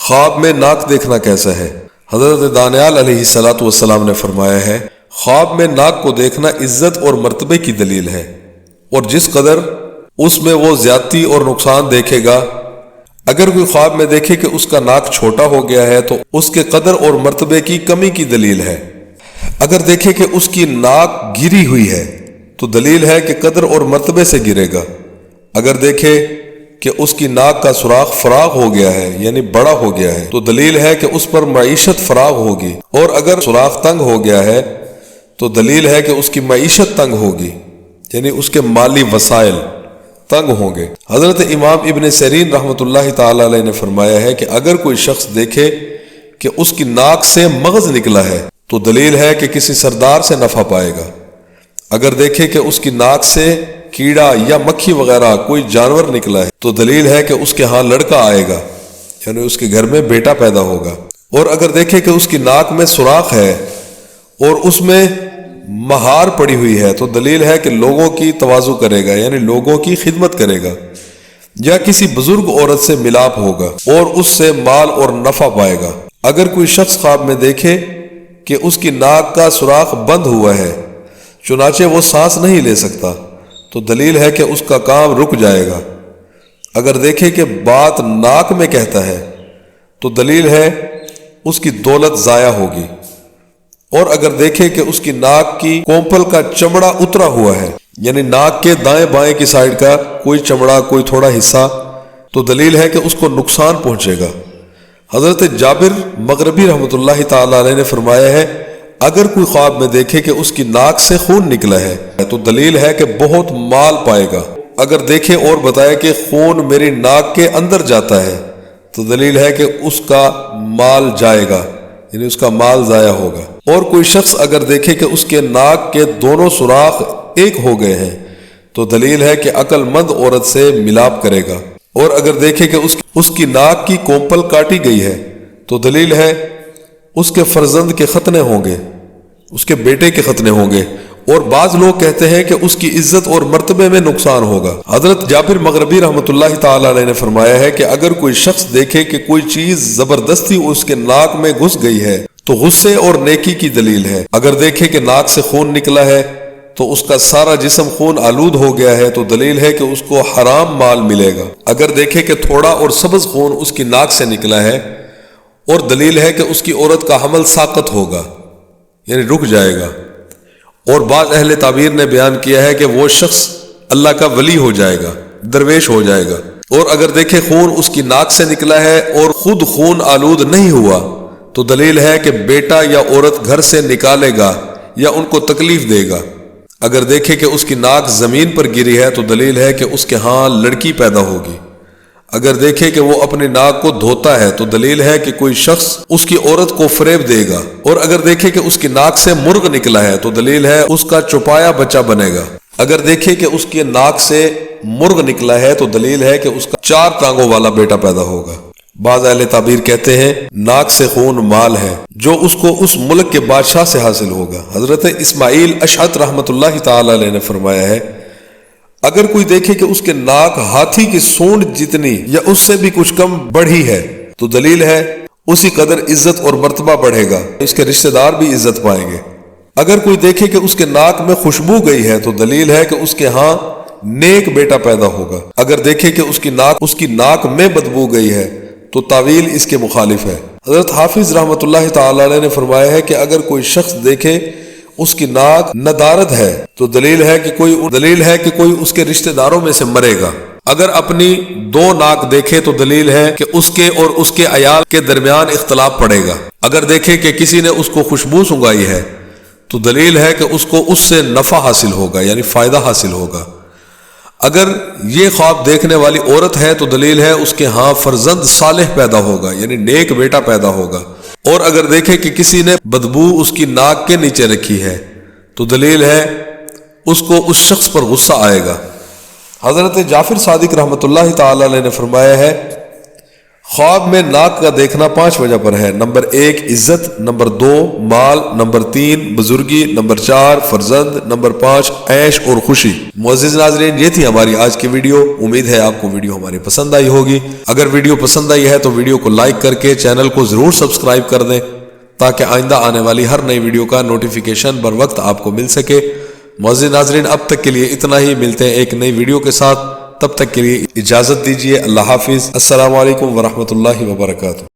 خواب میں ناک دیکھنا کیسا ہے؟ حضرت دانیال علیہ السلام نے فرمایا ہے، خواب میں ناک کو دیکھنا عزت اور مرتبے کی دلیل ہے، اور جس قدر اس میں وہ زیادتی اور نقصان دیکھے گا، اگر کوئی خواب میں دیکھے کہ اس کا ناک چھوٹا ہو گیا ہے تو اس کے قدر اور مرتبے کی کمی کی دلیل ہے۔ اگر دیکھے کہ اس کی ناک گری ہوئی ہے تو دلیل ہے کہ قدر اور مرتبے سے گرے گا۔ اگر دیکھے کہ اس کی ناک کا سوراخ فراغ ہو گیا ہے، یعنی بڑا ہو گیا ہے، تو دلیل ہے کہ اس پر معیشت فراغ ہوگی، اور اگر سوراخ تنگ ہو گیا ہے تو دلیل ہے کہ اس کی معیشت تنگ ہوگی، یعنی اس کے مالی وسائل تنگ ہوں گے۔ حضرت امام ابن سیرین رحمۃ اللہ تعالی علیہ نے فرمایا ہے کہ اگر کوئی شخص دیکھے کہ اس کی ناک سے مغز نکلا ہے تو دلیل ہے کہ کسی سردار سے نفع پائے گا۔ اگر دیکھے کہ اس کی ناک سے کیڑا یا مکھی وغیرہ کوئی جانور نکلا ہے تو دلیل ہے کہ اس کے ہاں لڑکا آئے گا، یعنی اس کے گھر میں بیٹا پیدا ہوگا۔ اور اگر دیکھے کہ اس کی ناک میں سوراخ ہے اور اس میں مہار پڑی ہوئی ہے تو دلیل ہے کہ لوگوں کی تواضع کرے گا، یعنی لوگوں کی خدمت کرے گا، یا کسی بزرگ عورت سے ملاپ ہوگا اور اس سے مال اور نفع پائے گا۔ اگر کوئی شخص خواب میں دیکھے کہ اس کی ناک کا سوراخ بند ہوا ہے، چنانچہ وہ سانس نہیں لے سکتا، تو دلیل ہے کہ اس کا کام رک جائے گا۔ اگر دیکھے کہ بات ناک میں کہتا ہے تو دلیل ہے اس کی دولت ضائع ہوگی، اور اگر دیکھے کہ اس کی ناک کی کومپل کا چمڑا اترا ہوا ہے، یعنی ناک کے دائیں بائیں کی سائڈ کا کوئی چمڑا، کوئی تھوڑا حصہ، تو دلیل ہے کہ اس کو نقصان پہنچے گا۔ حضرت جابر مغربی رحمۃ اللہ تعالی علیہ نے فرمایا ہے، اگر کوئی خواب میں دیکھے کہ اس کی ناک سے خون نکلا ہے تو دلیل ہے کہ بہت مال پائے گا۔ اگر دیکھے اور بتائے کہ خون میری ناک کے اندر جاتا ہے تو دلیل ہے کہ اس کا مال جائے گا، یعنی اس کا مال ضائع ہوگا۔ اور کوئی شخص اگر دیکھے کہ اس کے ناک کے دونوں سوراخ ایک ہو گئے ہیں تو دلیل ہے کہ عقل مند عورت سے ملاپ کرے گا۔ اور اگر دیکھے کہ اس کی ناک کی کومپل کاٹی گئی ہے تو دلیل ہے اس کے فرزند کے ختنے ہوں گے، اس کے بیٹے کے ختنے ہوں گے۔ اور بعض لوگ کہتے ہیں کہ اس کی عزت اور مرتبے میں نقصان ہوگا۔ حضرت جابر مغربی رحمۃ اللہ تعالی علیہ نے فرمایا ہے کہ اگر کوئی شخص دیکھے کہ کوئی چیز زبردستی اس کے ناک میں گھس گئی ہے تو غصے اور نیکی کی دلیل ہے۔ اگر دیکھے کہ ناک سے خون نکلا ہے تو اس کا سارا جسم خون آلود ہو گیا ہے تو دلیل ہے کہ اس کو حرام مال ملے گا۔ اگر دیکھے کہ تھوڑا اور سبز خون اس کی ناک سے نکلا ہے اور دلیل ہے کہ اس کی عورت کا حمل ساقط ہوگا، یعنی رک جائے گا۔ اور بعض اہل تعبیر نے بیان کیا ہے کہ وہ شخص اللہ کا ولی ہو جائے گا، درویش ہو جائے گا۔ اور اگر دیکھے خون اس کی ناک سے نکلا ہے اور خود خون آلود نہیں ہوا تو دلیل ہے کہ بیٹا یا عورت گھر سے نکالے گا یا ان کو تکلیف دے گا۔ اگر دیکھے کہ اس کی ناک زمین پر گری ہے تو دلیل ہے کہ اس کے ہاں لڑکی پیدا ہوگی۔ اگر دیکھے کہ وہ اپنی ناک کو دھوتا ہے تو دلیل ہے کہ کوئی شخص اس کی عورت کو فریب دے گا۔ اور اگر دیکھے کہ اس کی ناک سے مرغ نکلا ہے تو دلیل ہے اس کا چوپایا بچہ بنے گا۔ اگر دیکھے کہ اس کی ناک سے مرغ نکلا ہے تو دلیل ہے کہ اس کا 4 ٹانگوں والا بیٹا پیدا ہوگا۔ بعض اہل تعبیر کہتے ہیں ناک سے خون مال ہے جو اس کو اس ملک کے بادشاہ سے حاصل ہوگا۔ حضرت اسماعیل اشعث رحمۃ اللہ تعالی علیہ نے فرمایا ہے، اگر کوئی دیکھے کہ اس کے ناک ہاتھی کی سونڈ جتنی یا اس سے بھی کچھ کم بڑھی ہے تو دلیل ہے اسی قدر عزت اور مرتبہ بڑھے گا، اس کے رشتہ دار بھی عزت پائیں گے۔ اگر کوئی دیکھے کہ اس کے ناک میں خوشبو گئی ہے تو دلیل ہے کہ اس کے ہاں نیک بیٹا پیدا ہوگا۔ اگر دیکھے کہ اس کی ناک میں بدبو گئی ہے تو تعویل اس کے مخالف ہے۔ حضرت حافظ رحمۃ اللہ تعالی علیہ نے فرمایا ہے کہ اگر کوئی شخص دیکھے اس کی ناک ندارد ہے تو دلیل ہے کہ کوئی اس کے رشتہ داروں میں سے مرے گا۔ اگر اپنی 2 ناک دیکھے تو دلیل ہے کہ اس کے اور اس کے عیال کے درمیان اختلاف پڑے گا۔ اگر دیکھے کہ کسی نے اس کو خوشبو سنگائی ہے تو دلیل ہے کہ اس کو اس سے نفع حاصل ہوگا، یعنی فائدہ حاصل ہوگا۔ اگر یہ خواب دیکھنے والی عورت ہے تو دلیل ہے اس کے ہاں فرزند صالح پیدا ہوگا، یعنی نیک بیٹا پیدا ہوگا۔ اور اگر دیکھے کہ کسی نے بدبو اس کی ناک کے نیچے رکھی ہے تو دلیل ہے اس کو اس شخص پر غصہ آئے گا۔ حضرت جعفر صادق رحمۃ اللہ تعالی علیہ نے فرمایا ہے، خواب میں ناک کا دیکھنا 5 وجہ پر ہے۔ نمبر 1 عزت، نمبر 2 مال، نمبر 3 بزرگی، نمبر 4 فرزند، نمبر 5 عیش اور خوشی۔ معزز ناظرین، یہ تھی ہماری آج کی ویڈیو۔ امید ہے آپ کو ویڈیو ہماری پسند آئی ہوگی۔ اگر ویڈیو پسند آئی ہے تو ویڈیو کو لائک کر کے چینل کو ضرور سبسکرائب کر دیں تاکہ آئندہ آنے والی ہر نئی ویڈیو کا نوٹیفیکیشن بر وقت آپ کو مل سکے۔ معزز ناظرین، اب تک کے لیے اتنا ہی، ملتے ہیں ایک نئی ویڈیو کے ساتھ، تب تک کے لیے اجازت دیجیے۔ اللہ حافظ۔ السلام علیکم ورحمۃ اللہ وبرکاتہ۔